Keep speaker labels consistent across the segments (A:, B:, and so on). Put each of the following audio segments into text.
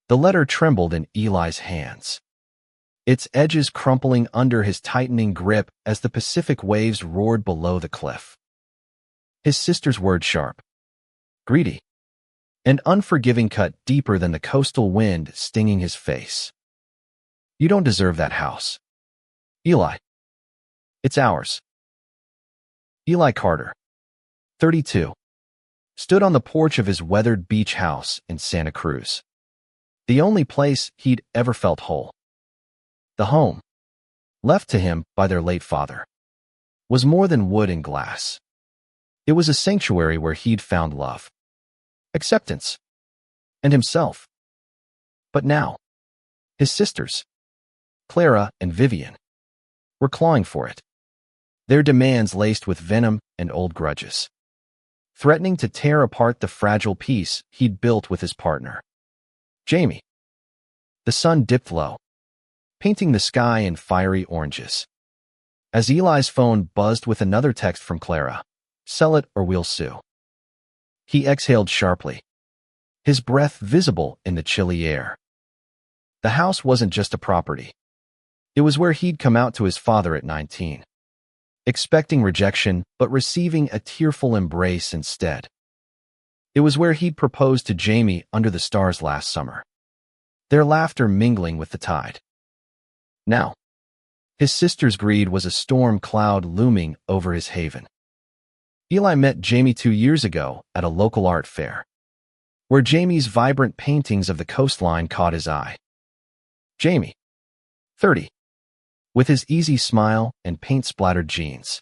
A: The letter trembled in Eli's hands, its edges crumpling under his tightening grip as the Pacific waves roared below the cliff. His sister's words sharp, greedy, and unforgiving cut deeper than the coastal wind, stinging his face. You don't deserve that house, Eli. It's ours. Eli Carter, 32, stood on the porch of his weathered beach house in Santa Cruz, the only place he'd ever felt whole. The home, left to him by their late father, was more than wood and glass. It was a sanctuary where he'd found love, acceptance, and himself. But now, his sisters, Clara and Vivian, were clawing for it, their demands laced with venom and old grudges, threatening to tear apart the fragile peace he'd built with his partner, Jamie. The sun dipped low, painting the sky in fiery oranges. As Eli's phone buzzed with another text from Clara, "Sell it or we'll sue." He exhaled sharply, his breath visible in the chilly air. The house wasn't just a property. It was where he'd come out to his father at 19, expecting rejection but receiving a tearful embrace instead. It was where he'd proposed to Jamie under the stars last summer, their laughter mingling with the tide. Now, his sister's greed was a storm cloud looming over his haven. Eli met Jamie 2 years ago at a local art fair, where Jamie's vibrant paintings of the coastline caught his eye. Jamie, 30, with his easy smile and paint-splattered jeans,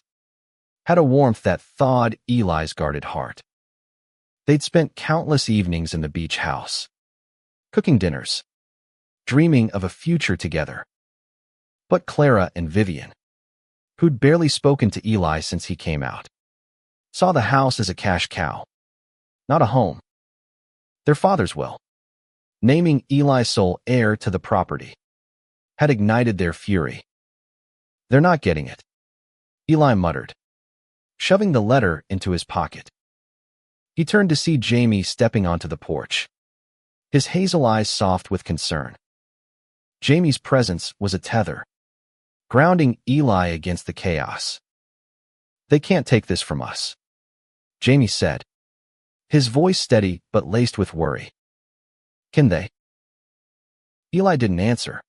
A: had a warmth that thawed Eli's guarded heart. They'd spent countless evenings in the beach house, cooking dinners, dreaming of a future together. But Clara and Vivian, who'd barely spoken to Eli since he came out, saw the house as a cash cow, not a home. Their father's will, naming Eli sole heir to the property, had ignited their fury. "They're not getting it," Eli muttered, shoving the letter into his pocket. He turned to see Jamie stepping onto the porch, his hazel eyes soft with concern. Jamie's presence was a tether, grounding Eli against the chaos. "They can't take this from us," Jamie said, his voice steady but laced with worry. "Can they?" Eli didn't answer.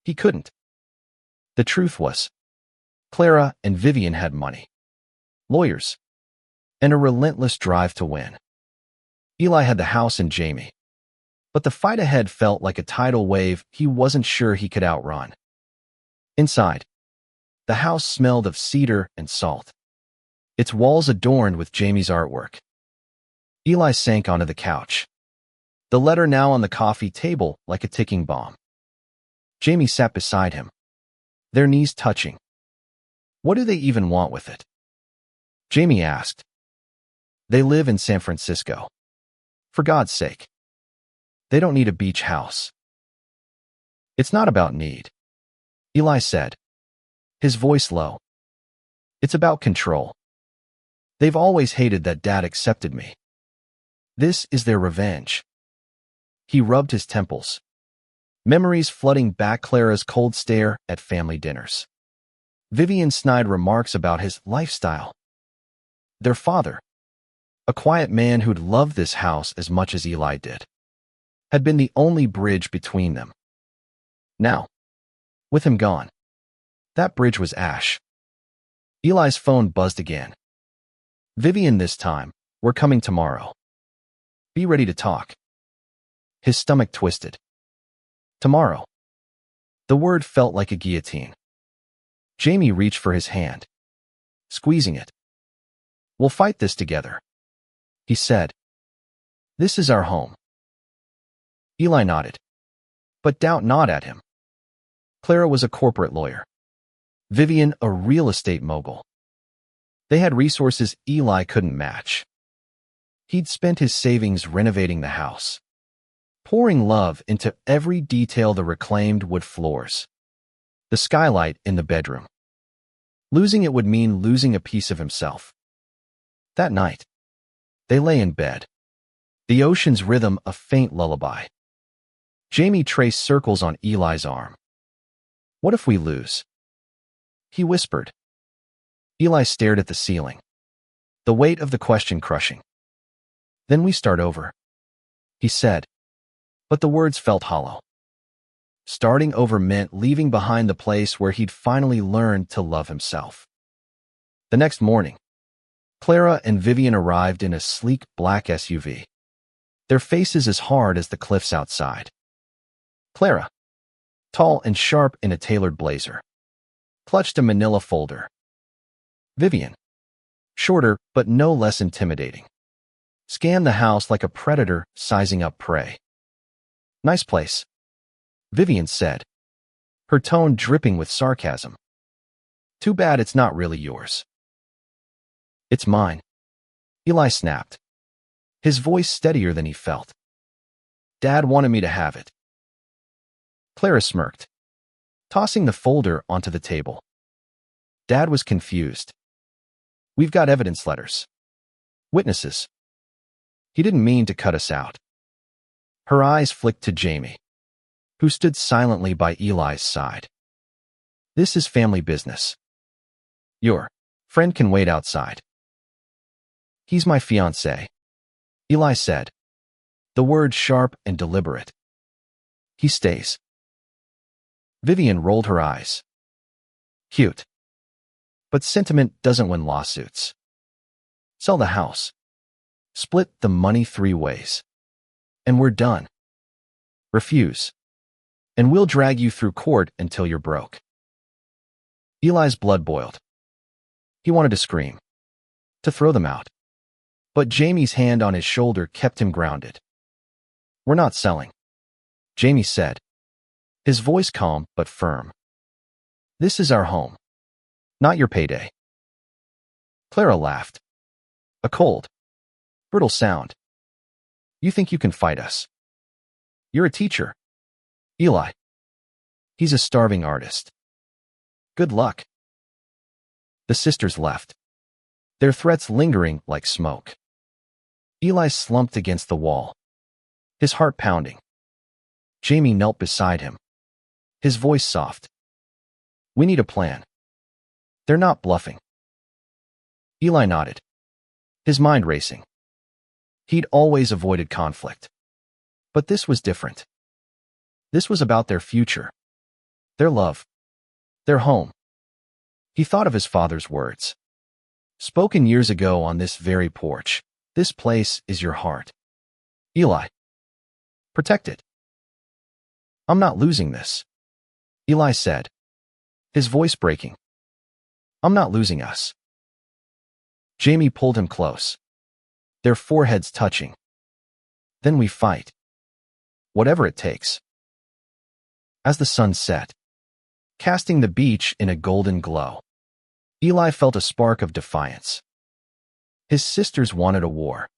A: He couldn't. The truth was, Clara and Vivian had money, lawyers, and a relentless drive to win. Eli had the house and Jamie, but the fight ahead felt like a tidal wave he wasn't sure he could outrun. Inside, the house smelled of cedar and salt, its walls adorned with Jamie's artwork. Eli sank onto the couch, the letter now on the coffee table like a ticking bomb. Jamie sat beside him, their knees touching. "What do they even want with it?" Jamie asked. "They live in San Francisco. For God's sake. They don't need a beach house." "It's not about need," Eli said, his voice low. "It's about control. They've always hated that Dad accepted me. This is their revenge." He rubbed his temples, memories flooding back Clara's cold stare at family dinners, Vivian's snide remarks about his lifestyle. Their father, a quiet man who'd loved this house as much as Eli did, had been the only bridge between them. Now, with him gone, that bridge was ash. Eli's phone buzzed again. "Vivian, this time. We're coming tomorrow. Be ready to talk." His stomach twisted. Tomorrow. The word felt like a guillotine. Jamie reached for his hand, squeezing it. "We'll fight this together," he said. "This is our home." Eli nodded, but doubt gnawed at him. Clara was a corporate lawyer, Vivian a real estate mogul. They had resources Eli couldn't match. He'd spent his savings renovating the house, pouring love into every detail: the reclaimed wood floors, the skylight in the bedroom. Losing it would mean losing a piece of himself. That night, they lay in bed, the ocean's rhythm a faint lullaby. Jamie traced circles on Eli's arm. What if we lose? He whispered. Eli stared at the ceiling, the weight of the question crushing. Then we start over, he said, but the words felt hollow. Starting over meant leaving behind the place where he'd finally learned to love himself. The next morning, Clara and Vivian arrived in a sleek black SUV, their faces as hard as the cliffs outside. Clara, tall and sharp in a tailored blazer, clutched a manila folder. Vivian, shorter but no less intimidating, scanned the house like a predator sizing up prey. Nice place, Vivian said, her tone dripping with sarcasm. Too bad it's not really yours. It's mine, Eli snapped, his voice steadier than he felt. Dad wanted me to have it. Clara smirked, tossing the folder onto the table. Dad was confused. We've got evidence letters. Witnesses. He didn't mean to cut us out. Her eyes flicked to Jamie, who stood silently by Eli's side. This is family business. Your friend can wait outside. He's my fiancé, Eli said, the word sharp and deliberate. He stays. Vivian rolled her eyes. Cute. But sentiment doesn't win lawsuits. Sell the house. Split the money 3 ways. And we're done. Refuse. And we'll drag you through court until you're broke. Eli's blood boiled. He wanted to scream, to throw them out. But Jamie's hand on his shoulder kept him grounded. We're not selling, Jamie said, his voice calm but firm. This is our home, not your payday. Clara laughed. A cold, brittle sound. You think you can fight us? You're a teacher. Eli. He's a starving artist. Good luck. The sisters left, their threats lingering like smoke. Eli slumped against the wall, his heart pounding. Jamie knelt beside him, his voice soft. We need a plan. They're not bluffing. Eli nodded, his mind racing. He'd always avoided conflict. But this was different. This was about their future, their love, their home. He thought of his father's words, spoken years ago on this very porch. This place is your heart. Eli. Protect it. I'm not losing this, Eli said, his voice breaking. I'm not losing us. Jamie pulled him close, their foreheads touching. Then we fight. Whatever it takes. As the sun set, casting the beach in a golden glow, Eli felt a spark of defiance. His sisters wanted a war.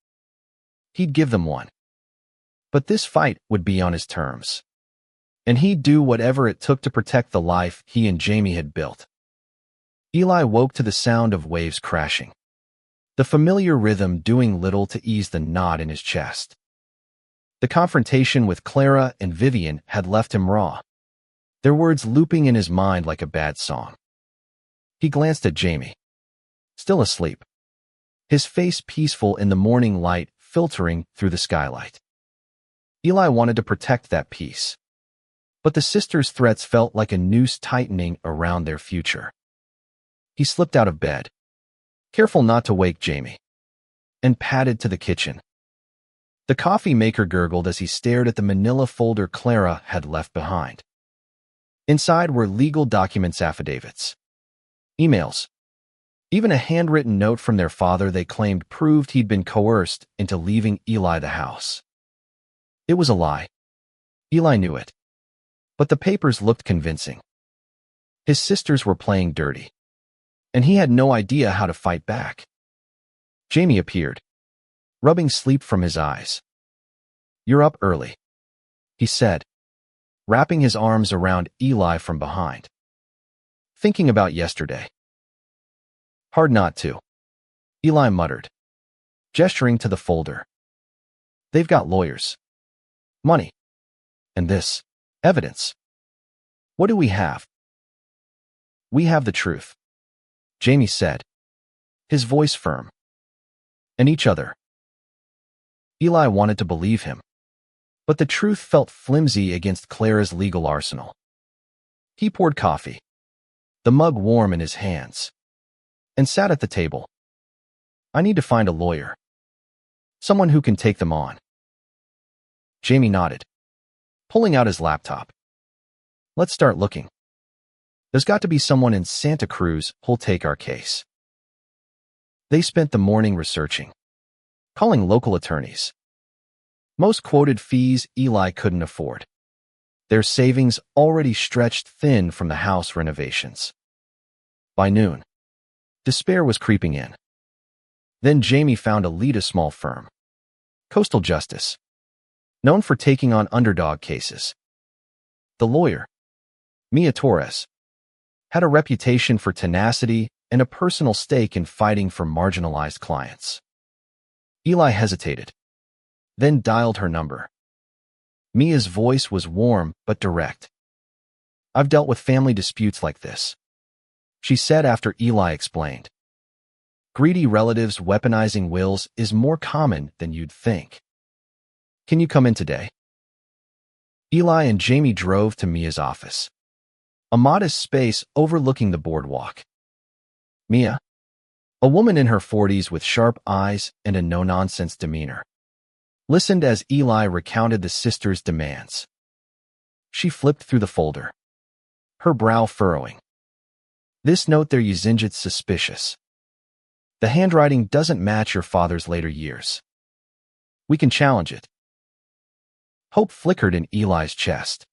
A: He'd give them one. But this fight would be on his terms. And he'd do whatever it took to protect the life he and Jamie had built. Eli woke to the sound of waves crashing, the familiar rhythm doing little to ease the knot in his chest. The confrontation with Clara and Vivian had left him raw, their words looping in his mind like a bad song. He glanced at Jamie, still asleep, his face peaceful in the morning light filtering through the skylight. Eli wanted to protect that peace, but the sisters' threats felt like a noose tightening around their future. He slipped out of bed, careful not to wake Jamie, and padded to the kitchen. The coffee maker gurgled as he stared at the manila folder Clara had left behind. Inside were legal documents, affidavits, emails, even a handwritten note from their father they claimed proved he'd been coerced into leaving Eli the house. It was a lie. Eli knew it. But the papers looked convincing. His sisters were playing dirty, and he had no idea how to fight back. Jamie appeared, rubbing sleep from his eyes. You're up early, he said, wrapping his arms around Eli from behind. Thinking about yesterday. Hard not to, Eli muttered, gesturing to the folder. They've got lawyers. Money. And this evidence. What do we have? We have the truth, Jamie said, his voice firm. And each other. Eli wanted to believe him, but the truth felt flimsy against Clara's legal arsenal. He poured coffee, the mug warm in his hands, and sat at the table. I need to find a lawyer. Someone who can take them on. Jamie nodded, pulling out his laptop. Let's start looking. There's got to be someone in Santa Cruz who'll take our case. They spent the morning researching, calling local attorneys. Most quoted fees Eli couldn't afford. Their savings already stretched thin from the house renovations. By noon, despair was creeping in. Then Jamie found a lead, a small firm, Coastal Justice, known for taking on underdog cases. The lawyer, Mia Torres, had a reputation for tenacity and a personal stake in fighting for marginalized clients. Eli hesitated, then dialed her number. Mia's voice was warm but direct. I've dealt with family disputes like this, she said after Eli explained. Greedy relatives weaponizing wills is more common than you'd think. Can you come in today? Eli and Jamie drove to Mia's office, a modest space overlooking the boardwalk. Mia, a woman in her 40s with sharp eyes and a no-nonsense demeanor, listened as Eli recounted the sisters' demands. She flipped through the folder, her brow furrowing. This note there Yuzinjit's suspicious. The handwriting doesn't match your father's later years. We can challenge it. Hope flickered in Eli's chest.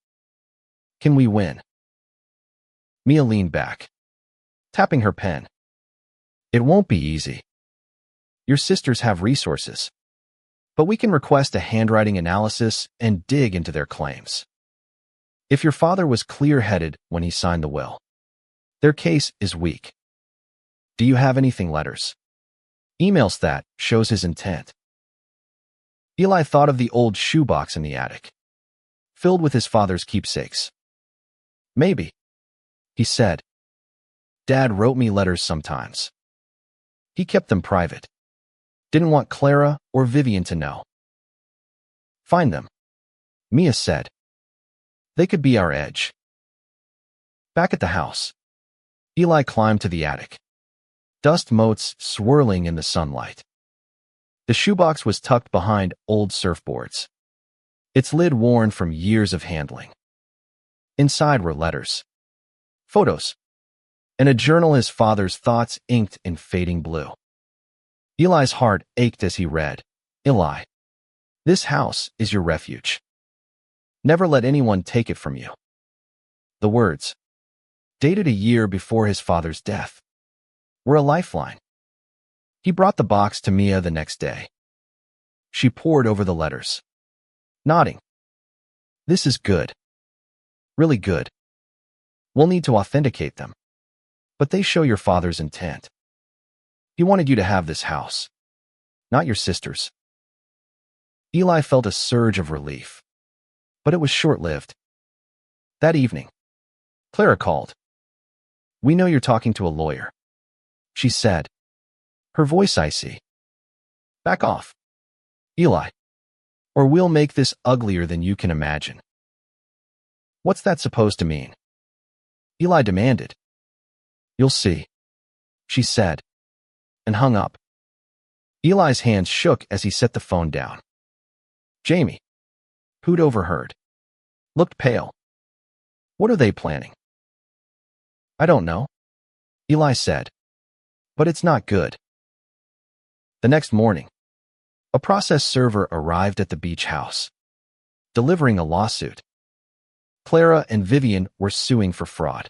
A: Can we win? Mia leaned back, tapping her pen. It won't be easy. Your sisters have resources, but we can request a handwriting analysis and dig into their claims. If your father was clear-headed when he signed the will, their case is weak. Do you have anything letters? Emails that shows his intent. Eli thought of the old shoebox in the attic, filled with his father's keepsakes. Maybe, he said. Dad wrote me letters sometimes. He kept them private. Didn't want Clara or Vivian to know. Find them, Mia said. They could be our edge. Back at the house, Eli climbed to the attic, dust motes swirling in the sunlight. The shoebox was tucked behind old surfboards, its lid worn from years of handling. Inside were letters, photos, and a journal, his father's thoughts inked in fading blue. Eli's heart ached as he read, Eli, this house is your refuge. Never let anyone take it from you. The words, dated a year before his father's death, were a lifeline. He brought the box to Mia the next day. She pored over the letters, nodding. This is good. Really good. We'll need to authenticate them, but they show your father's intent. He wanted you to have this house, not your sisters. Eli felt a surge of relief, but it was short-lived. That evening, Clara called. We know you're talking to a lawyer, she said, her voice icy. Back off, Eli, or we'll make this uglier than you can imagine. What's that supposed to mean? Eli demanded. You'll see, she said, and hung up. Eli's hands shook as he set the phone down. Jamie, who'd overheard, looked pale. What are they planning? I don't know, Eli said, but it's not good. The next morning, a process server arrived at the beach house, delivering a lawsuit. Clara and Vivian were suing for fraud,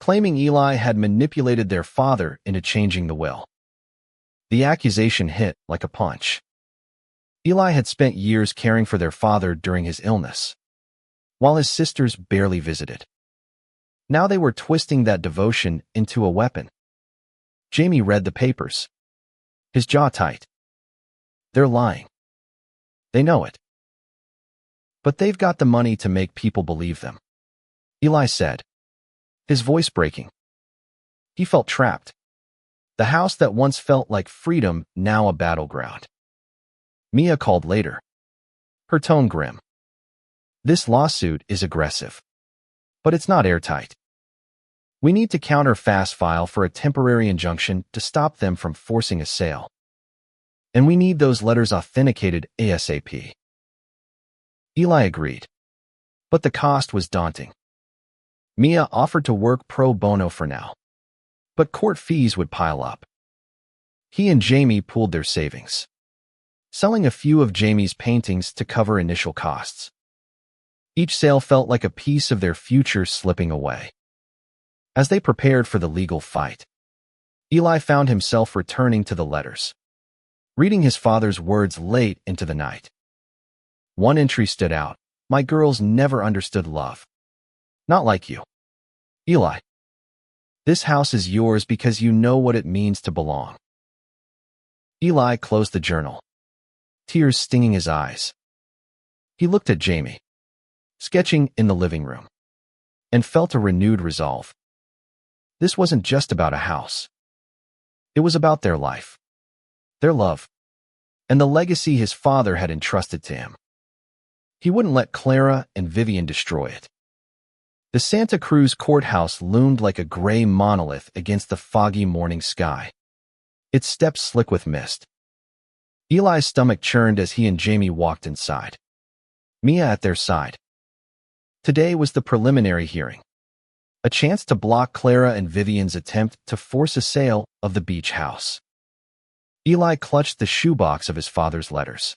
A: claiming Eli had manipulated their father into changing the will. The accusation hit like a punch. Eli had spent years caring for their father during his illness, while his sisters barely visited. Now they were twisting that devotion into a weapon. Jamie read the papers, his jaw tight. They're lying. They know it. But they've got the money to make people believe them, Eli said, his voice breaking. He felt trapped. The house that once felt like freedom, now a battleground. Mia called later, her tone grim. This lawsuit is aggressive, but it's not airtight. We need to counter fast file for a temporary injunction to stop them from forcing a sale. And we need those letters authenticated ASAP. Eli agreed, but the cost was daunting. Mia offered to work pro bono for now, but court fees would pile up. He and Jamie pooled their savings, selling a few of Jamie's paintings to cover initial costs. Each sale felt like a piece of their future slipping away. As they prepared for the legal fight, Eli found himself returning to the letters, reading his father's words late into the night. One entry stood out. My girls never understood love. Not like you, Eli. This house is yours because you know what it means to belong. Eli closed the journal, tears stinging his eyes. He looked at Jamie, sketching in the living room, and felt a renewed resolve. This wasn't just about a house. It was about their life, their love, and the legacy his father had entrusted to him. He wouldn't let Clara and Vivian destroy it. The Santa Cruz courthouse loomed like a gray monolith against the foggy morning sky, its steps slick with mist. Eli's stomach churned as he and Jamie walked inside, Mia at their side. Today was the preliminary hearing, a chance to block Clara and Vivian's attempt to force a sale of the beach house. Eli clutched the shoebox of his father's letters,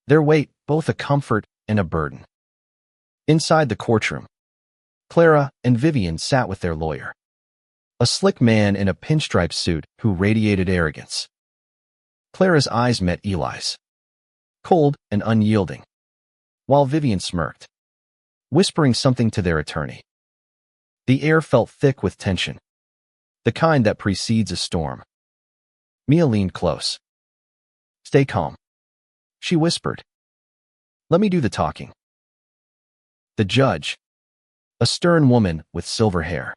A: their weight both a comfort and a burden. Inside the courtroom, Clara and Vivian sat with their lawyer, a slick man in a pinstripe suit who radiated arrogance. Clara's eyes met Eli's, cold and unyielding, while Vivian smirked, whispering something to their attorney. The air felt thick with tension, the kind that precedes a storm. Mia leaned close. Stay calm, she whispered. Let me do the talking. The judge, a stern woman with silver hair,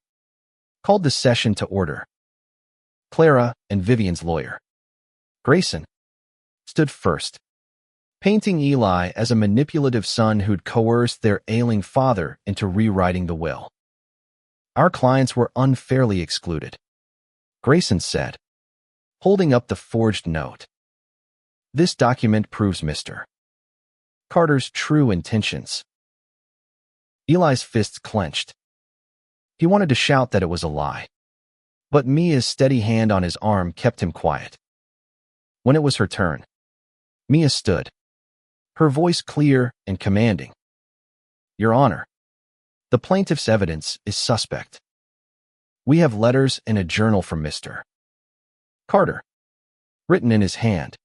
A: called the session to order. Clara and Vivian's lawyer, Grayson, stood first, painting Eli as a manipulative son who'd coerced their ailing father into rewriting the will. Our clients were unfairly excluded, Grayson said, holding up the forged note. This document proves Mr. Carter's true intentions. Eli's fists clenched. He wanted to shout that it was a lie, but Mia's steady hand on his arm kept him quiet. When it was her turn, Mia stood, her voice clear and commanding. Your Honor, the plaintiff's evidence is suspect. We have letters and a journal from Mr. Carter, written in his hand,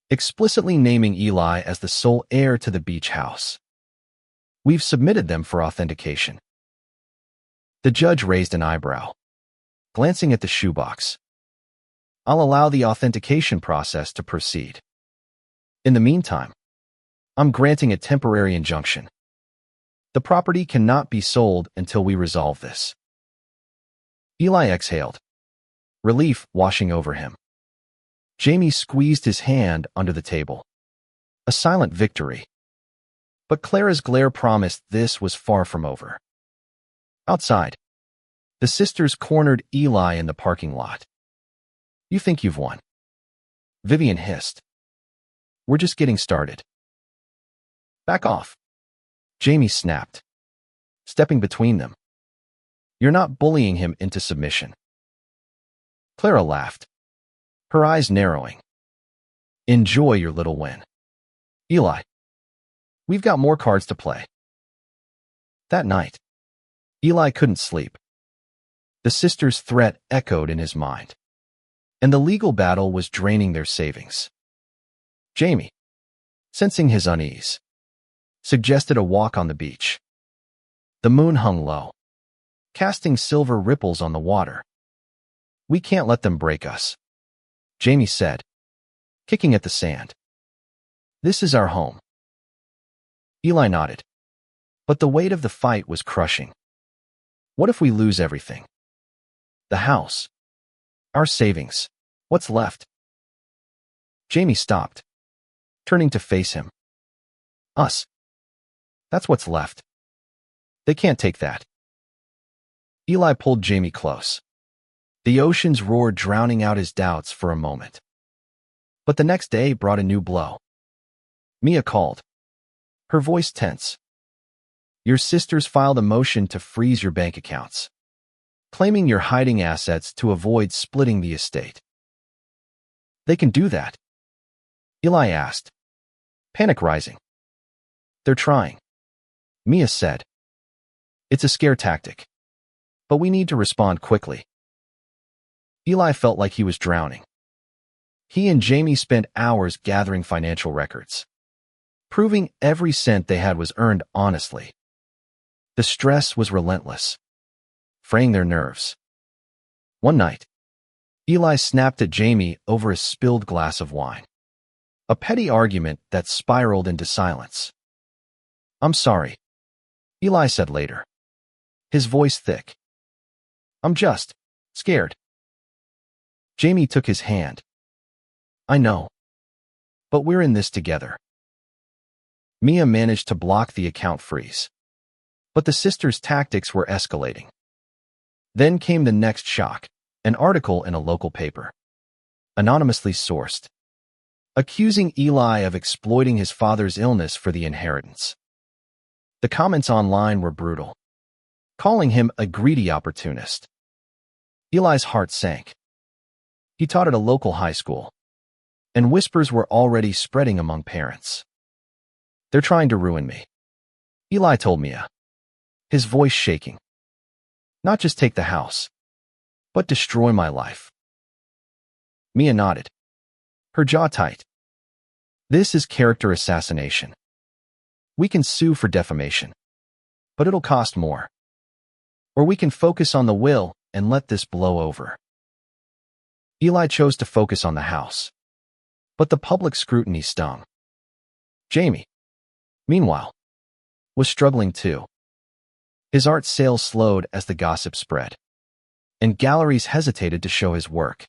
A: explicitly naming Eli as the sole heir to the beach house. We've submitted them for authentication. The judge raised an eyebrow, glancing at the shoebox. I'll allow the authentication process to proceed. In the meantime, I'm granting a temporary injunction. The property cannot be sold until we resolve this. Eli exhaled, relief washing over him. Jamie squeezed his hand under the table, a silent victory. But Clara's glare promised this was far from over. Outside, the sisters cornered Eli in the parking lot. You think you've won? Vivian hissed. We're just getting started. Back off, Jamie snapped, stepping between them. You're not bullying him into submission. Clara laughed, her eyes narrowing. Enjoy your little win. Eli, we've got more cards to play. That night, Eli couldn't sleep. The sisters' threat echoed in his mind, and the legal battle was draining their savings. Jamie, sensing his unease, suggested a walk on the beach. The moon hung low, casting silver ripples on the water. We can't let them break us, Jamie said, kicking at the sand. This is our home. Eli nodded. But the weight of the fight was crushing. What if we lose everything? The house. Our savings. What's left? Jamie stopped, turning to face him. Us. That's what's left. They can't take that. Eli pulled Jamie close. The ocean's roar drowning out his doubts for a moment. But the next day brought a new blow. Mia called, her voice tense. Your sisters filed a motion to freeze your bank accounts, claiming you're hiding assets to avoid splitting the estate. They can do that? Eli asked, panic rising. They're trying, Mia said. It's a scare tactic, but we need to respond quickly. Eli felt like he was drowning. He and Jamie spent hours gathering financial records, proving every cent they had was earned honestly. The stress was relentless, fraying their nerves. One night, Eli snapped at Jamie over a spilled glass of wine. A petty argument that spiraled into silence. I'm sorry, Eli said later, his voice thick. I'm just scared. Jamie took his hand. I know, but we're in this together. Mia managed to block the account freeze, but the sisters' tactics were escalating. Then came the next shock, an article in a local paper, anonymously sourced, accusing Eli of exploiting his father's illness for the inheritance. The comments online were brutal, calling him a greedy opportunist. Eli's heart sank. He taught at a local high school, and whispers were already spreading among parents. They're trying to ruin me, Eli told Mia, his voice shaking. Not just take the house, but destroy my life. Mia nodded, her jaw tight. This is character assassination. We can sue for defamation, but it'll cost more. Or we can focus on the will and let this blow over. Eli chose to focus on the house, but the public scrutiny stung. Jamie, meanwhile, was struggling too. His art sales slowed as the gossip spread, and galleries hesitated to show his work.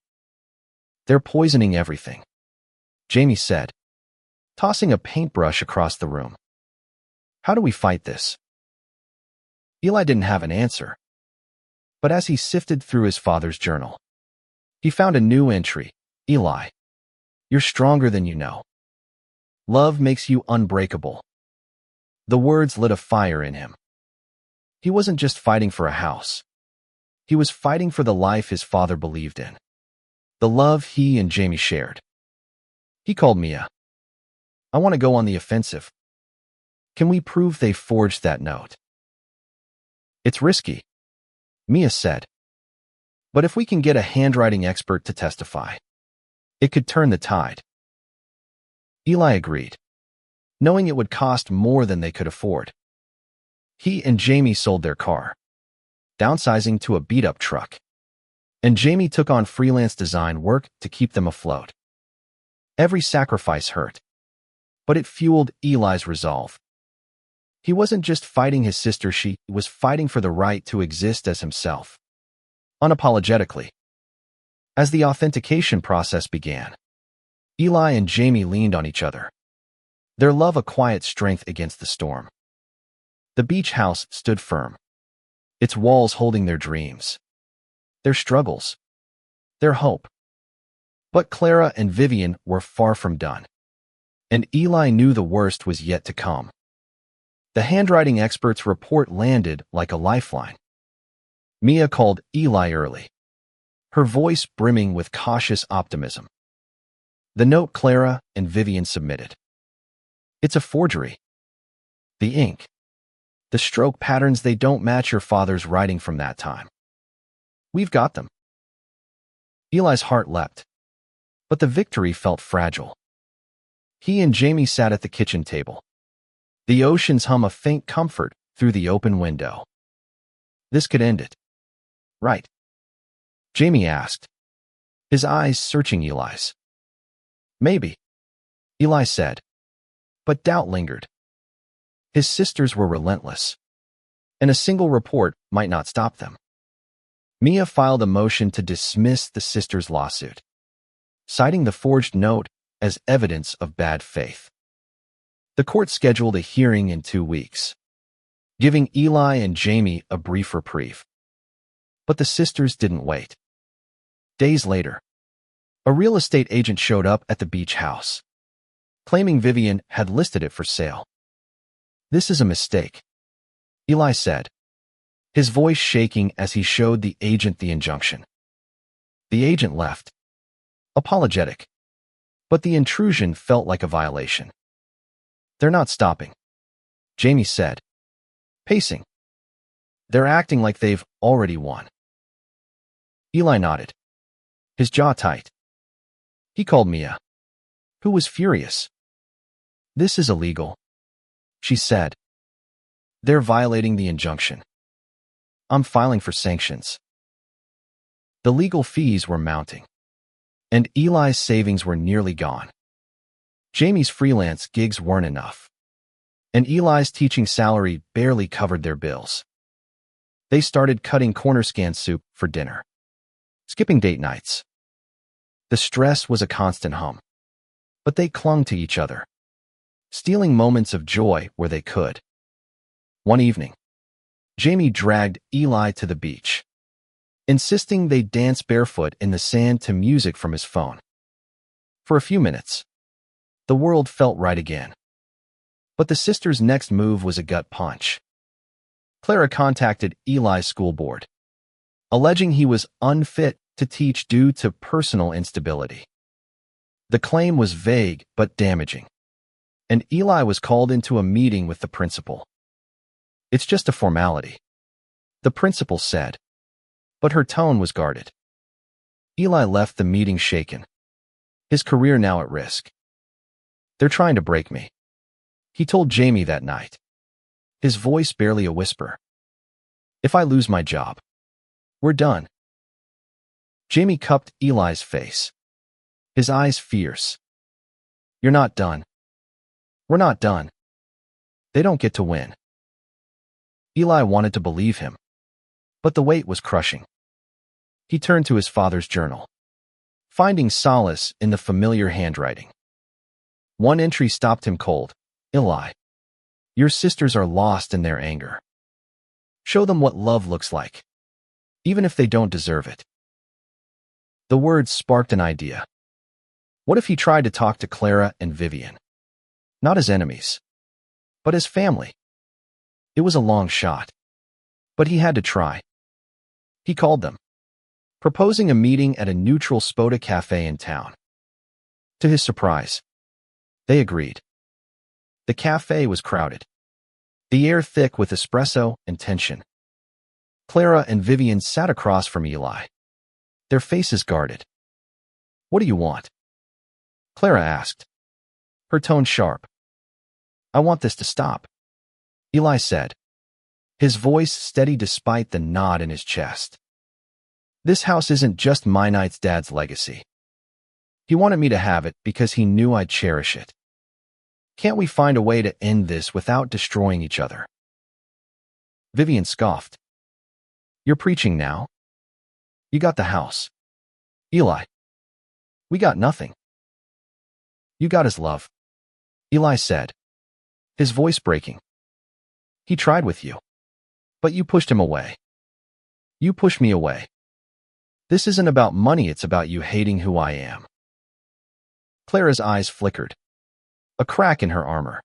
A: They're poisoning everything, Jamie said, tossing a paintbrush across the room. How do we fight this? Eli didn't have an answer, but as he sifted through his father's journal, he found a new entry. Eli, you're stronger than you know. Love makes you unbreakable. The words lit a fire in him. He wasn't just fighting for a house. He was fighting for the life his father believed in, the love he and Jamie shared. He called Mia. I want to go on the offensive. Can we prove they forged that note? It's risky, Mia said. But if we can get a handwriting expert to testify, it could turn the tide. Eli agreed, knowing it would cost more than they could afford. He and Jamie sold their car, downsizing to a beat-up truck, and Jamie took on freelance design work to keep them afloat. Every sacrifice hurt, but it fueled Eli's resolve. He wasn't just fighting his sister, she was fighting for the right to exist as himself, unapologetically. As the authentication process began, Eli and Jamie leaned on each other, their love a quiet strength against the storm. The beach house stood firm, its walls holding their dreams, their struggles, their hope. But Clara and Vivian were far from done, and Eli knew the worst was yet to come. The handwriting expert's report landed like a lifeline. Mia called Eli early, her voice brimming with cautious optimism. The note Clara and Vivian submitted. It's a forgery. The ink, the stroke patterns, they don't match your father's writing from that time. We've got them. Eli's heart leapt, but the victory felt fragile. He and Jamie sat at the kitchen table, the ocean's hum a faint comfort through the open window. This could end it, right? Jamie asked, his eyes searching Eli's. Maybe, Eli said, but doubt lingered. His sisters were relentless, and a single report might not stop them. Mia filed a motion to dismiss the sisters' lawsuit, citing the forged note as evidence of bad faith. The court scheduled a hearing in 2 weeks, giving Eli and Jamie a brief reprieve. But the sisters didn't wait. Days later, a real estate agent showed up at the beach house, claiming Vivian had listed it for sale. "This is a mistake," Eli said, his voice shaking as he showed the agent the injunction. The agent left, apologetic, but the intrusion felt like a violation. "They're not stopping," Jamie said, pacing. "They're acting like they've already won." Eli nodded, his jaw tight. He called Mia, who was furious. "This is illegal," she said. "They're violating the injunction. I'm filing for sanctions." The legal fees were mounting, and Eli's savings were nearly gone. Jamie's freelance gigs weren't enough, and Eli's teaching salary barely covered their bills. They started cutting corner-scan soup for dinner, skipping date nights. The stress was a constant hum, but they clung to each other, stealing moments of joy where they could. One evening, Jamie dragged Eli to the beach, insisting they dance barefoot in the sand to music from his phone. For a few minutes, the world felt right again. But the sisters' next move was a gut punch. Clara contacted Eli's school board, alleging he was unfit to teach due to personal instability. The claim was vague but damaging, and Eli was called into a meeting with the principal. "It's just a formality," the principal said, but her tone was guarded. Eli left the meeting shaken, his career now at risk. "They're trying to break me," he told Jamie that night, his voice barely a whisper. "If I lose my job, we're done." Jamie cupped Eli's face, his eyes fierce. "You're not done. We're not done. They don't get to win." Eli wanted to believe him, but the weight was crushing. He turned to his father's journal, finding solace in the familiar handwriting. One entry stopped him cold. "Eli, your sisters are lost in their anger. Show them what love looks like, even if they don't deserve it." The words sparked an idea. What if he tried to talk to Clara and Vivian, not as enemies, but as family? It was a long shot, but he had to try. He called them, proposing a meeting at a neutral Spoda cafe in town. To his surprise, they agreed. The cafe was crowded, the air thick with espresso and tension. Clara and Vivian sat across from Eli, their faces guarded. "What do you want?" Clara asked, her tone sharp. "I want this to stop," Eli said, his voice steady despite the knot in his chest. "This house isn't just my night's dad's legacy. He wanted me to have it because he knew I'd cherish it. Can't we find a way to end this without destroying each other?" Vivian scoffed. "You're preaching now. You got the house. Eli, we got nothing." "You got his love," Eli said, his voice breaking. "He tried with you, but you pushed him away. You pushed me away. This isn't about money, it's about you hating who I am." Clara's eyes flickered, a crack in her armor.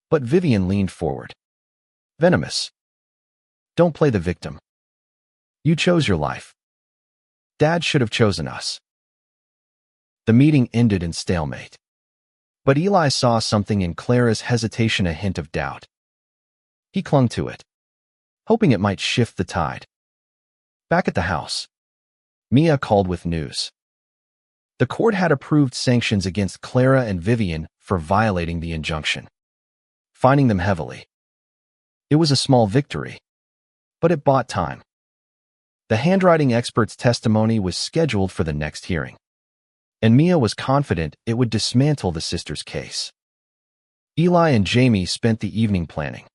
A: But Vivian leaned forward, venomous. "Don't play the victim. You chose your life. Dad should have chosen us." The meeting ended in stalemate. But Eli saw something in Clara's hesitation, a hint of doubt. He clung to it, hoping it might shift the tide. Back at the house, Mia called with news. The court had approved sanctions against Clara and Vivian for violating the injunction, fining them heavily. It was a small victory, but it bought time. The handwriting expert's testimony was scheduled for the next hearing, and Mia was confident it would dismantle the sisters' case. Eli and Jamie spent the evening planning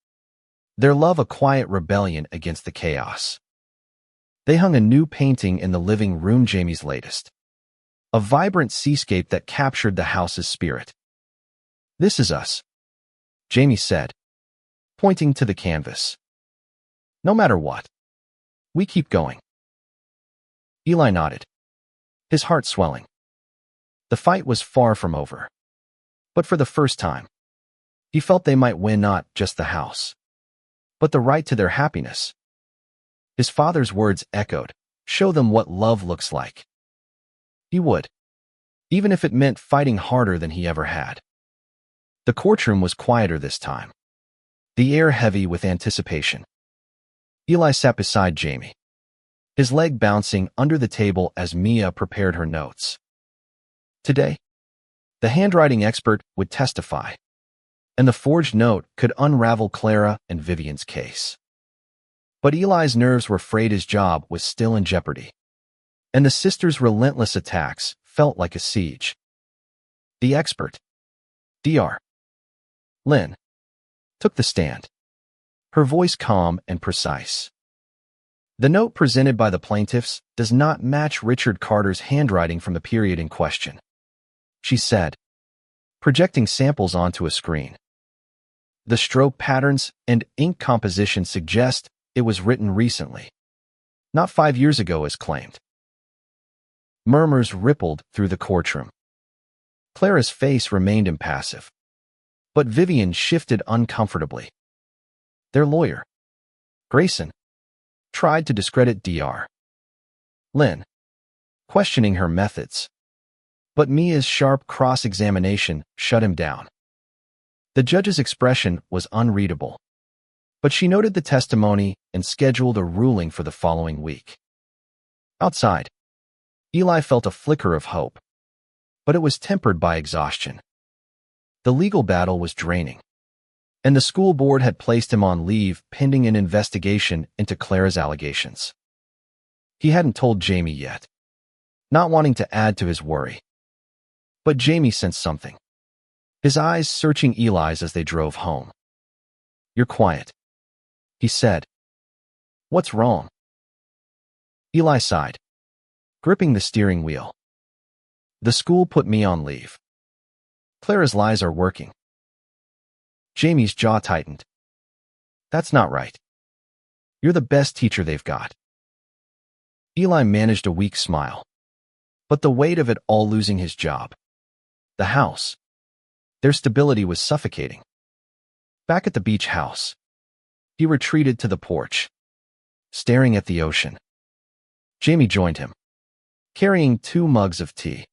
A: their love a quiet rebellion against the chaos. They hung a new painting in the living room, Jamie's latest, a vibrant seascape that captured the house's spirit. "This is us," Jamie said, pointing to the canvas. "No matter what, we keep going." Eli nodded, his heart swelling. The fight was far from over. But for the first time, he felt they might win not just the house, but the right to their happiness. His father's words echoed, "Show them what love looks like." He would, even if it meant fighting harder than he ever had. The courtroom was quieter this time, the air heavy with anticipation. Eli sat beside Jamie, his leg bouncing under the table as Mia prepared her notes. Today, the handwriting expert would testify, and the forged note could unravel Clara and Vivian's case. But Eli's nerves were afraid his job was still in jeopardy, and the sisters' relentless attacks felt like a siege. The expert, Dr. Lynn, took the stand, her voice calm and precise. "The note presented by the plaintiffs does not match Richard Carter's handwriting from the period in question," she said, projecting samples onto a screen. "The stroke patterns and ink composition suggest it was written recently, not 5 years ago as claimed." Murmurs rippled through the courtroom. Clara's face remained impassive, but Vivian shifted uncomfortably. Their lawyer, Grayson, tried to discredit Dr. Lynn, questioning her methods, but Mia's sharp cross-examination shut him down. The judge's expression was unreadable, but she noted the testimony and scheduled a ruling for the following week. Outside, Eli felt a flicker of hope, but it was tempered by exhaustion. The legal battle was draining, and the school board had placed him on leave pending an investigation into Clara's allegations. He hadn't told Jamie yet, not wanting to add to his worry. But Jamie sensed something, his eyes searching Eli's as they drove home. "You're quiet," he said. "What's wrong?" Eli sighed, gripping the steering wheel. "The school put me on leave. Clara's lies are working." Jamie's jaw tightened. "That's not right. You're the best teacher they've got." Eli managed a weak smile, but the weight of it all, losing his job, the house, their stability, was suffocating. Back at the beach house, he retreated to the porch, staring at the ocean. Jamie joined him, carrying 2 mugs of tea.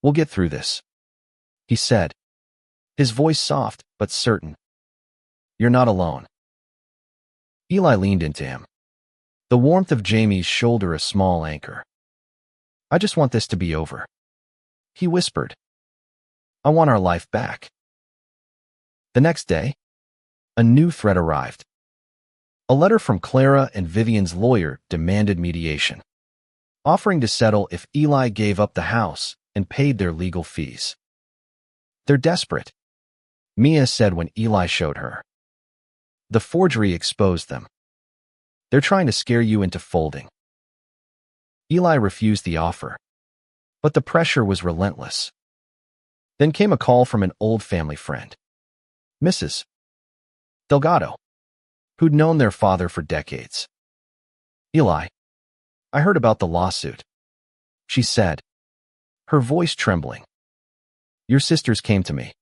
A: "We'll get through this," he said, his voice soft but certain. "You're not alone." Eli leaned into him, the warmth of Jamie's shoulder a small anchor. "I just want this to be over," he whispered. "I want our life back." The next day, a new threat arrived. A letter from Clara and Vivian's lawyer demanded mediation, offering to settle if Eli gave up the house and paid their legal fees. "They're desperate," Mia said when Eli showed her. "The forgery exposed them. They're trying to scare you into folding." Eli refused the offer, but the pressure was relentless. Then came a call from an old family friend, Mrs. Delgado, who'd known their father for decades. "Eli, I heard about the lawsuit," she said, her voice trembling. "Your sisters came to me,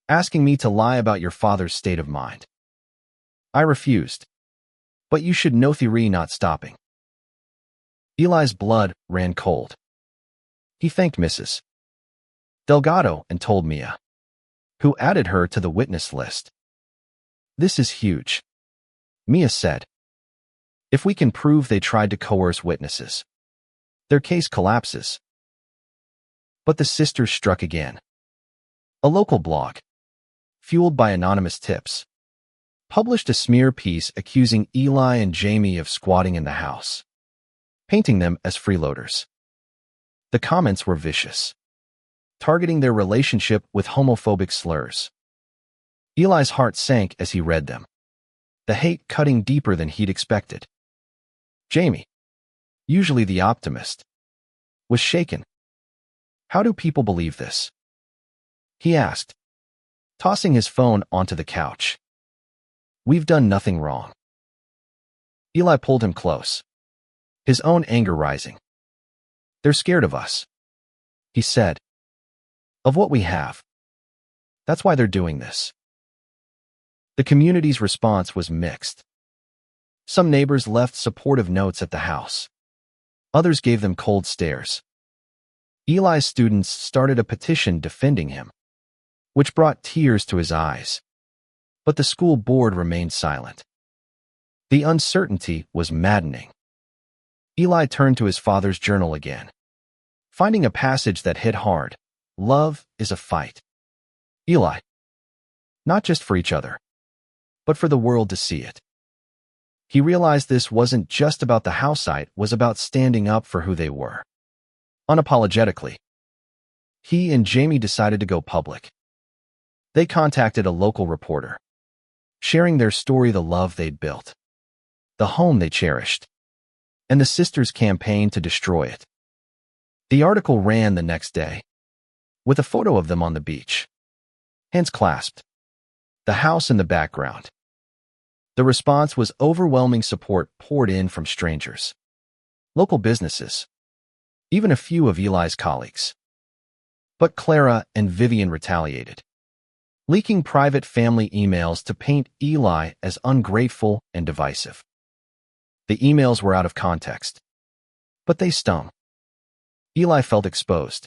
A: asking me to lie about your father's state of mind. I refused, but you should know theory not stopping." Eli's blood ran cold. He thanked Mrs. Delgado and told Mia, who added her to the witness list. "This is huge," Mia said. "If we can prove they tried to coerce witnesses, their case collapses." But the sisters struck again. A local blog, fueled by anonymous tips, published a smear piece accusing Eli and Jamie of squatting in the house, painting them as freeloaders. The comments were vicious, targeting their relationship with homophobic slurs. Eli's heart sank as he read them, the hate cutting deeper than he'd expected. Jamie, usually the optimist, was shaken. How do people believe this? He asked, tossing his phone onto the couch. We've done nothing wrong. Eli pulled him close, his own anger rising. They're scared of us, he said. Of what we have. That's why they're doing this. The community's response was mixed. Some neighbors left supportive notes at the house. Others gave them cold stares. Eli's students started a petition defending him, which brought tears to his eyes. But the school board remained silent. The uncertainty was maddening. Eli turned to his father's journal again, finding a passage that hit hard. Love is a fight. Eli. Not just for each other, but for the world to see it. He realized this wasn't just about the house site, was about standing up for who they were. Unapologetically. He and Jamie decided to go public. They contacted a local reporter, sharing their story, the love they'd built, the home they cherished, and the sisters' campaign to destroy it. The article ran the next day, with a photo of them on the beach, hands clasped, the house in the background. The response was overwhelming. Support poured in from strangers, local businesses, even a few of Eli's colleagues. But Clara and Vivian retaliated, leaking private family emails to paint Eli as ungrateful and divisive. The emails were out of context, but they stung. Eli felt exposed,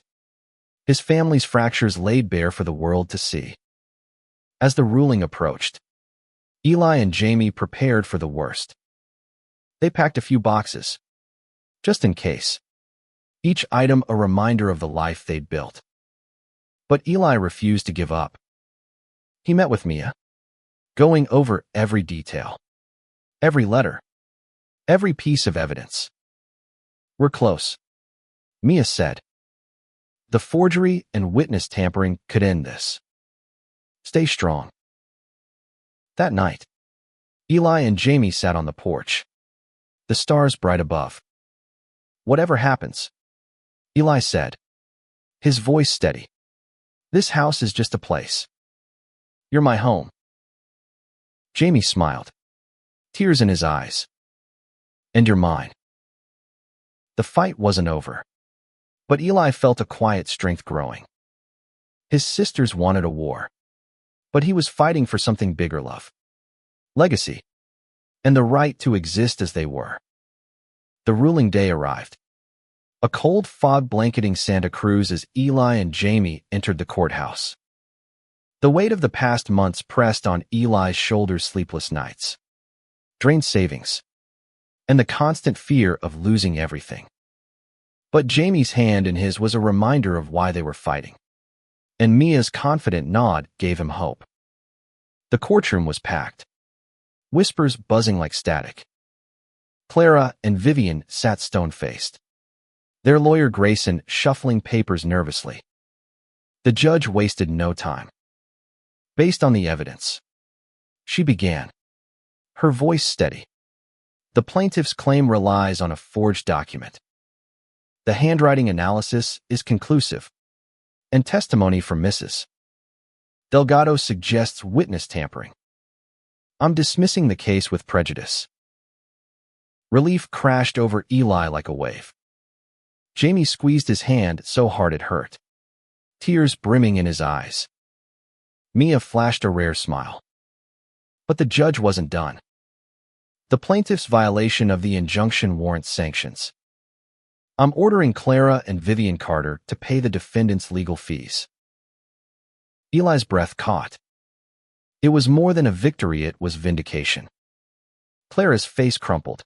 A: his family's fractures laid bare for the world to see. As the ruling approached, Eli and Jamie prepared for the worst. They packed a few boxes, just in case, each item a reminder of the life they'd built. But Eli refused to give up. He met with Mia, going over every detail, every letter, every piece of evidence. We're close, Mia said. The forgery and witness tampering could end this. Stay strong. That night, Eli and Jamie sat on the porch, the stars bright above. Whatever happens, Eli said, his voice steady. This house is just a place. You're my home. Jamie smiled, tears in his eyes. And you're mine. The fight wasn't over, but Eli felt a quiet strength growing. His sisters wanted a war, but he was fighting for something bigger: love, legacy, and the right to exist as they were. The ruling day arrived, a cold fog blanketing Santa Cruz as Eli and Jamie entered the courthouse. The weight of the past months pressed on Eli's shoulders: sleepless nights, drained savings, and the constant fear of losing everything. But Jamie's hand in his was a reminder of why they were fighting, and Mia's confident nod gave him hope. The courtroom was packed, whispers buzzing like static. Clara and Vivian sat stone-faced, their lawyer Grayson shuffling papers nervously. The judge wasted no time. Based on the evidence, she began, her voice steady. The plaintiff's claim relies on a forged document. The handwriting analysis is conclusive, and testimony from Mrs. Delgado suggests witness tampering. I'm dismissing the case with prejudice. Relief crashed over Eli like a wave. Jamie squeezed his hand so hard it hurt, tears brimming in his eyes. Mia flashed a rare smile. But the judge wasn't done. The plaintiff's violation of the injunction warrants sanctions. I'm ordering Clara and Vivian Carter to pay the defendant's legal fees. Eli's breath caught. It was more than a victory, it was vindication. Clara's face crumpled,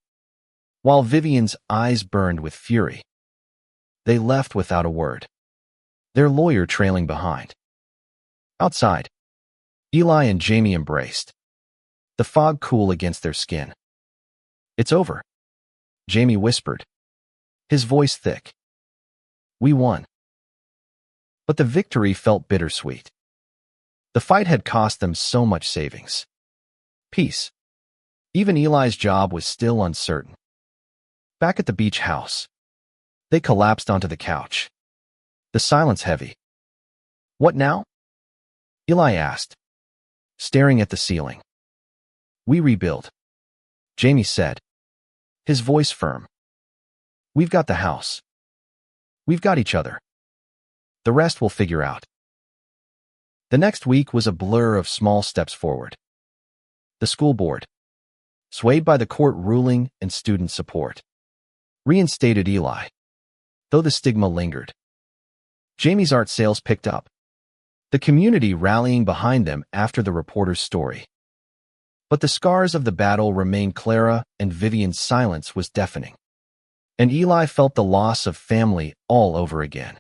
A: while Vivian's eyes burned with fury. They left without a word, their lawyer trailing behind. Outside, Eli and Jamie embraced, the fog cool against their skin. It's over, Jamie whispered, his voice thick. We won. But the victory felt bittersweet. The fight had cost them so much savings. Peace. Even Eli's job was still uncertain. Back at the beach house, they collapsed onto the couch. The silence heavy. What now? Eli asked, staring at the ceiling. We rebuild, Jamie said, his voice firm. We've got the house. We've got each other. The rest we'll figure out. The next week was a blur of small steps forward. The school board, swayed by the court ruling and student support, reinstated Eli, though the stigma lingered. Jamie's art sales picked up, the community rallying behind them after the reporter's story. But the scars of the battle remained. Clara and Vivian's silence was deafening, and Eli felt the loss of family all over again.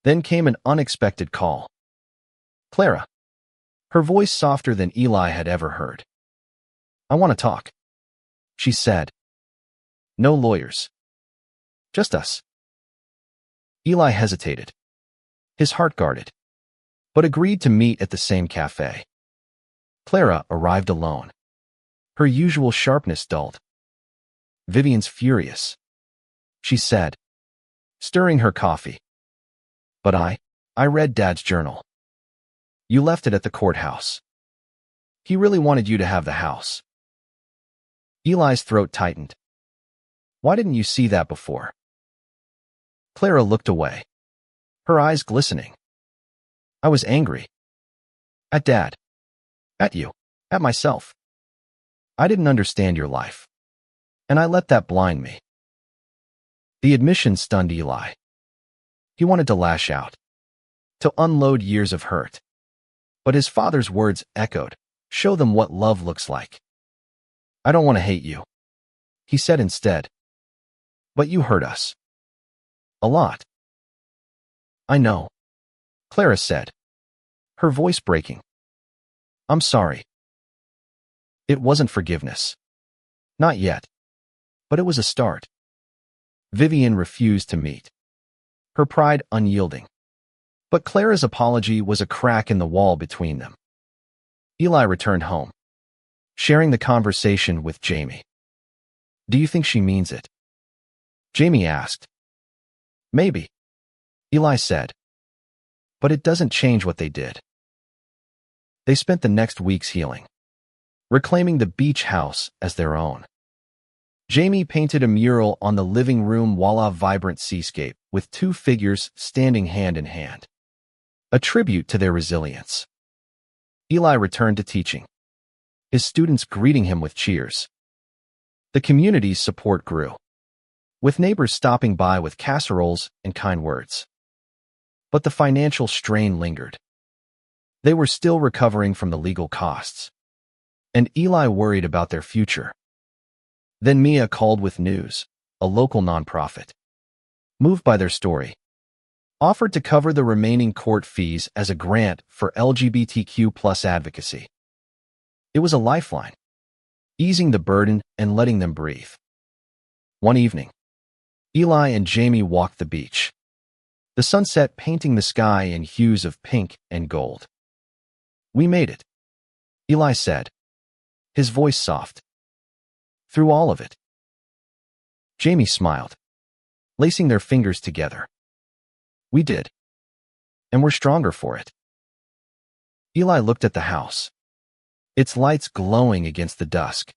A: Then came an unexpected call. Clara, her voice softer than Eli had ever heard. I want to talk, she said. No lawyers. Just us. Eli hesitated, his heart guarded, but agreed to meet at the same cafe. Clara arrived alone, her usual sharpness dulled. Vivian's furious, she said, stirring her coffee. But I read Dad's journal. You left it at the courthouse. He really wanted you to have the house. Eli's throat tightened. Why didn't you see that before? Clara looked away, her eyes glistening. I was angry. At Dad. At you. At myself. I didn't understand your life, and I let that blind me. The admission stunned Eli. He wanted to lash out, to unload years of hurt. But his father's words echoed, show them what love looks like. I don't want to hate you, he said instead. But you hurt us. A lot. I know, Clara said, her voice breaking. I'm sorry. It wasn't forgiveness. Not yet. But it was a start. Vivian refused to meet, her pride unyielding. But Clara's apology was a crack in the wall between them. Eli returned home, sharing the conversation with Jamie. Do you think she means it? Jamie asked. Maybe, Eli said. But it doesn't change what they did. They spent the next weeks healing, reclaiming the beach house as their own. Jamie painted a mural on the living room wall, a vibrant seascape with two figures standing hand in hand, a tribute to their resilience. Eli returned to teaching, his students greeting him with cheers. The community's support grew, with neighbors stopping by with casseroles and kind words. But the financial strain lingered. They were still recovering from the legal costs, and Eli worried about their future. Then Mia called with news, a local nonprofit, moved by their story, offered to cover the remaining court fees as a grant for LGBTQ+ advocacy. It was a lifeline, easing the burden and letting them breathe. One evening, Eli and Jamie walked the beach, the sunset painting the sky in hues of pink and gold. We made it, Eli said, his voice soft. Through all of it. Jamie smiled, lacing their fingers together. We did. And we're stronger for it. Eli looked at the house, its lights glowing against the dusk.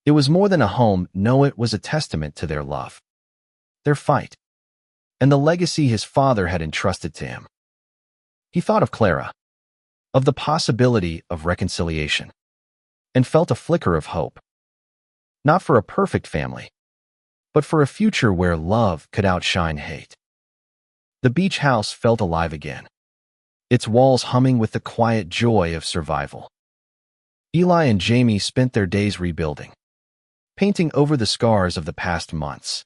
A: It was more than a home. No, it was a testament to their love, their fight, and the legacy his father had entrusted to him. He thought of Clara, of the possibility of reconciliation, and felt a flicker of hope. Not for a perfect family, but for a future where love could outshine hate. The beach house felt alive again, its walls humming with the quiet joy of survival. Eli and Jamie spent their days rebuilding, painting over the scars of the past months.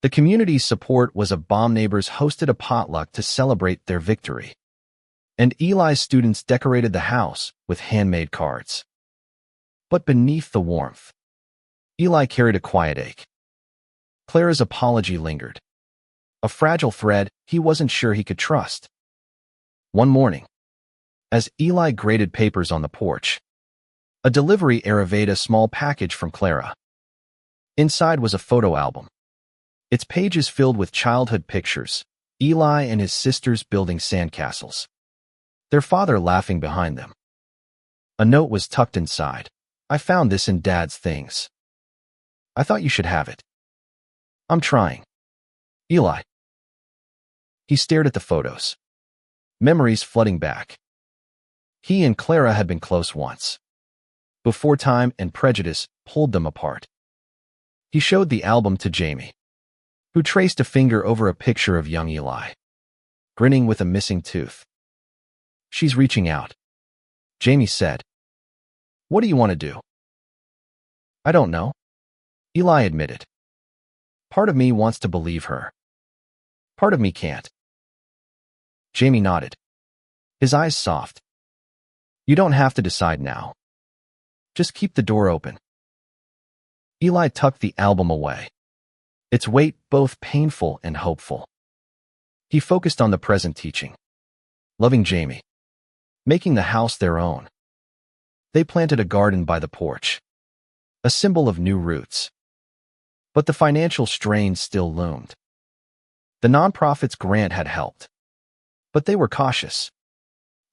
A: The community's support was a bomb. Neighbors hosted a potluck to celebrate their victory, and Eli's students decorated the house with handmade cards. But beneath the warmth, Eli carried a quiet ache. Clara's apology lingered, a fragile thread he wasn't sure he could trust. One morning, As Eli graded papers on the porch, a delivery arrived a small package from Clara. Inside was a photo album, its pages filled with childhood pictures, Eli and his sisters building sandcastles, their father laughing behind them. A note was tucked inside. I found this in Dad's things. I thought you should have it. I'm trying. Eli. He stared at the photos, memories flooding back. He and Clara had been close once, before time and prejudice pulled them apart. He showed the album to Jamie, who traced a finger over a picture of young Eli, grinning with a missing tooth. She's reaching out, Jamie said. What do you want to do? I don't know, Eli admitted. Part of me wants to believe her. Part of me can't. Jamie nodded, his eyes soft. You don't have to decide now. Just keep the door open. Eli tucked the album away, its weight both painful and hopeful. He focused on the present teaching, loving Jamie, making the house their own. They planted a garden by the porch, a symbol of new roots. But the financial strain still loomed. The nonprofit's grant had helped, but they were cautious,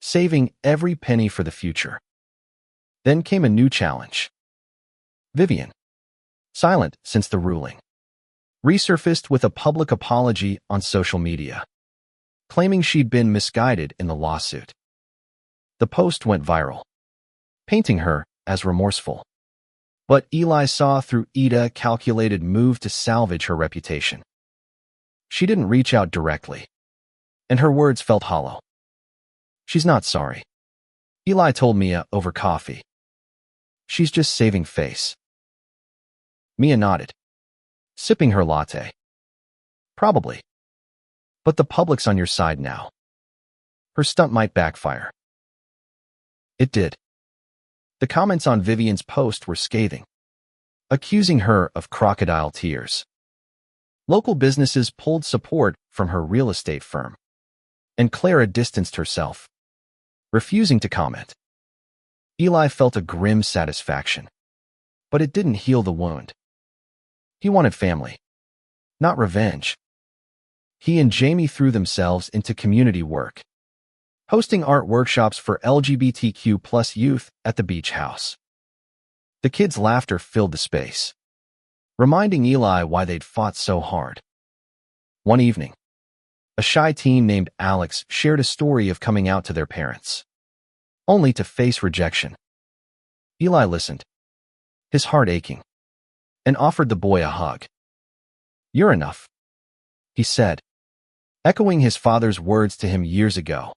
A: saving every penny for the future. Then came a new challenge. Vivian, silent since the ruling, resurfaced with a public apology on social media, claiming she'd been misguided in the lawsuit. The post went viral, painting her as remorseful. But Eli saw through Ida's calculated move to salvage her reputation. She didn't reach out directly, and her words felt hollow. She's not sorry, Eli told Mia over coffee. She's just saving face. Mia nodded, sipping her latte. Probably. But the public's on your side now. Her stunt might backfire. It did. The comments on Vivian's post were scathing, accusing her of crocodile tears. Local businesses pulled support from her real estate firm, and Clara distanced herself, refusing to comment. Eli felt a grim satisfaction, but it didn't heal the wound. He wanted family, not revenge. He and Jamie threw themselves into community work, hosting art workshops for LGBTQ plus youth at the beach house. The kids' laughter filled the space, reminding Eli why they'd fought so hard. One evening, a shy teen named Alex shared a story of coming out to their parents, only to face rejection. Eli listened, his heart aching, and offered the boy a hug. You're enough, he said, echoing his father's words to him years ago.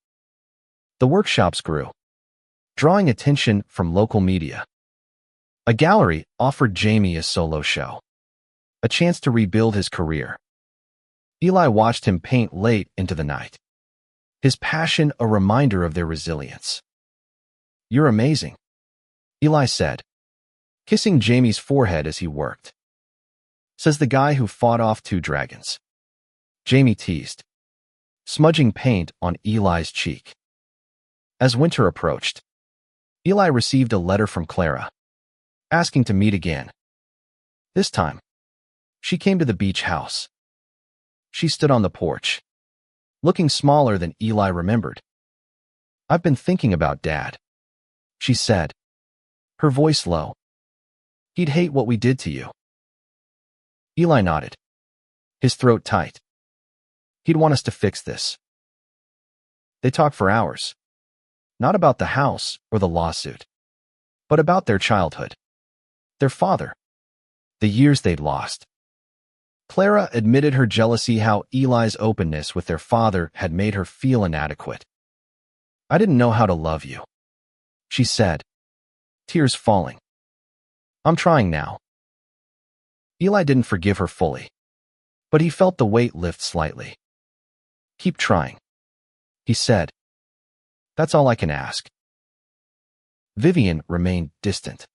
A: The workshops grew, drawing attention from local media. A gallery offered Jamie a solo show, a chance to rebuild his career. Eli watched him paint late into the night, his passion a reminder of their resilience. You're amazing, Eli said, kissing Jamie's forehead as he worked. Says the guy who fought off 2 dragons. Jamie teased, smudging paint on Eli's cheek. As winter approached, Eli received a letter from Clara, asking to meet again. This time, she came to the beach house. She stood on the porch, looking smaller than Eli remembered. I've been thinking about Dad, she said, her voice low. He'd hate what we did to you. Eli nodded, his throat tight. He'd want us to fix this. They talked for hours. Not about the house or the lawsuit, but about their childhood, their father, the years they'd lost. Clara admitted her jealousy how Eli's openness with their father had made her feel inadequate. I didn't know how to love you, she said, tears falling. I'm trying now. Eli didn't forgive her fully, but he felt the weight lift slightly. Keep trying, he said. That's all I can ask. Vivian remained distant,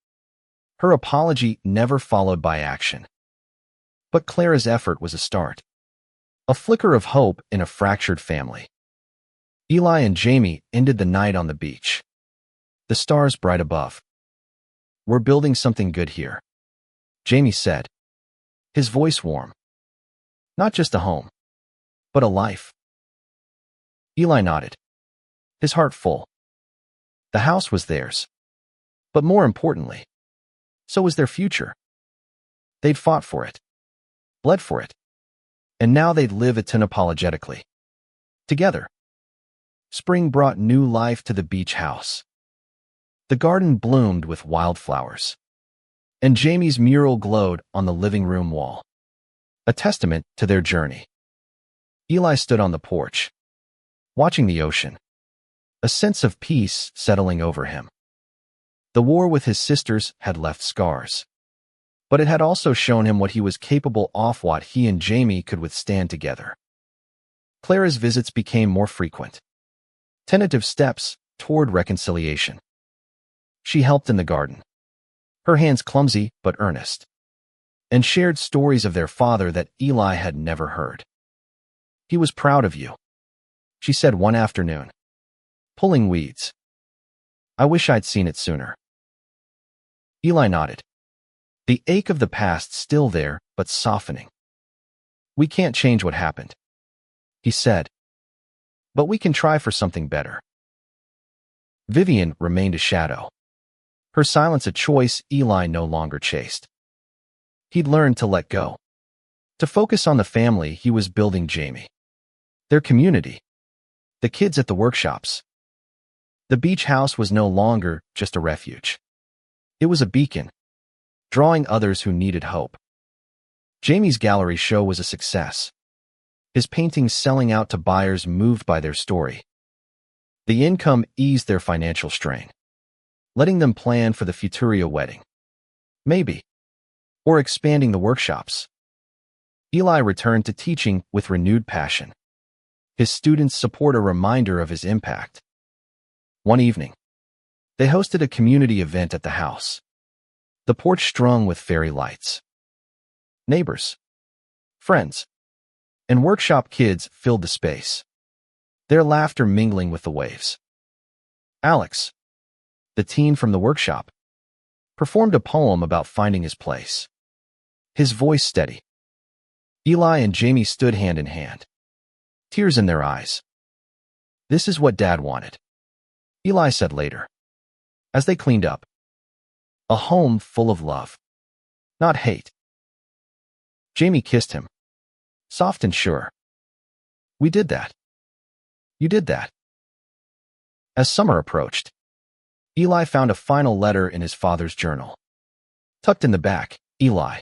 A: her apology never followed by action. But Clara's effort was a start, a flicker of hope in a fractured family. Eli and Jamie ended the night on the beach, the stars bright above. "We're building something good here," Jamie said, his voice warm. "Not just a home, but a life." Eli nodded, his heart full. The house was theirs. But more importantly, so was their future. They'd fought for it, bled for it, and now they'd live it unapologetically. Together. Spring brought new life to the beach house. The garden bloomed with wildflowers, and Jamie's mural glowed on the living room wall, a testament to their journey. Eli stood on the porch, watching the ocean, a sense of peace settling over him. The war with his sisters had left scars, but it had also shown him what he was capable of, what he and Jamie could withstand together. Clara's visits became more frequent, tentative steps toward reconciliation. She helped in the garden, her hands clumsy but earnest, and shared stories of their father that Eli had never heard. "He was proud of you," she said one afternoon, pulling weeds. "I wish I'd seen it sooner." Eli nodded, the ache of the past still there but softening. "We can't change what happened," he said, "but we can try for something better." Vivian remained a shadow, her silence a choice Eli no longer chased. He'd learned to let go, to focus on the family he was building: Jamie, their community, the kids at the workshops. The beach house was no longer just a refuge. It was a beacon, drawing others who needed hope. Jamie's gallery show was a success, his paintings selling out to buyers moved by their story. The income eased their financial strain, letting them plan for the Futuria wedding. Maybe. Or expanding the workshops. Eli returned to teaching with renewed passion, his students' support a reminder of his impact. One evening, they hosted a community event at the house, the porch strung with fairy lights. Neighbors, friends, and workshop kids filled the space, their laughter mingling with the waves. Alex, the teen from the workshop, performed a poem about finding his place, his voice steady. Eli and Jamie stood hand in hand, tears in their eyes. "This is what Dad wanted," Eli said later, as they cleaned up. "A home full of love, not hate." Jamie kissed him, soft and sure. "We did that. You did that." As summer approached, Eli found a final letter in his father's journal. Tucked in the back: "Eli,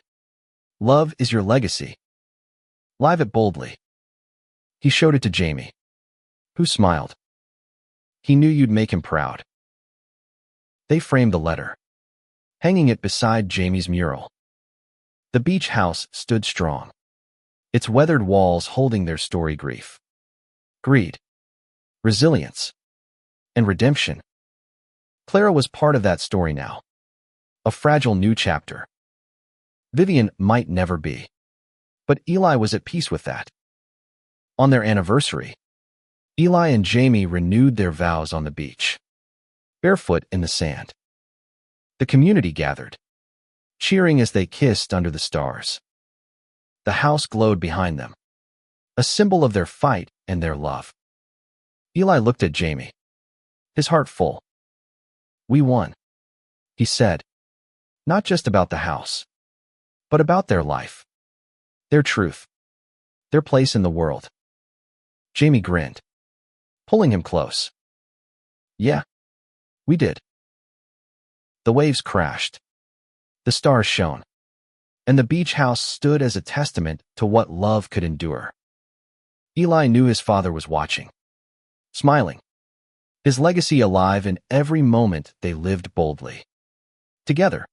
A: love is your legacy. Live it boldly." He showed it to Jamie, who smiled. He knew you'd make him proud. They framed the letter, hanging it beside Jamie's mural. The beach house stood strong, its weathered walls holding their story: grief, greed, resilience, and redemption. Clara was part of that story now, a fragile new chapter. Vivian might never be, but Eli was at peace with that. On their anniversary, Eli and Jamie renewed their vows on the beach, barefoot in the sand. The community gathered, cheering as they kissed under the stars. The house glowed behind them, a symbol of their fight and their love. Eli looked at Jamie, his heart full. "We won," he said, "not just about the house, but about their life, their truth, their place in the world." Jamie grinned, pulling him close. "Yeah, we did." The waves crashed, the stars shone, and the beach house stood as a testament to what love could endure. Eli knew his father was watching, smiling, his legacy alive in every moment they lived boldly. Together.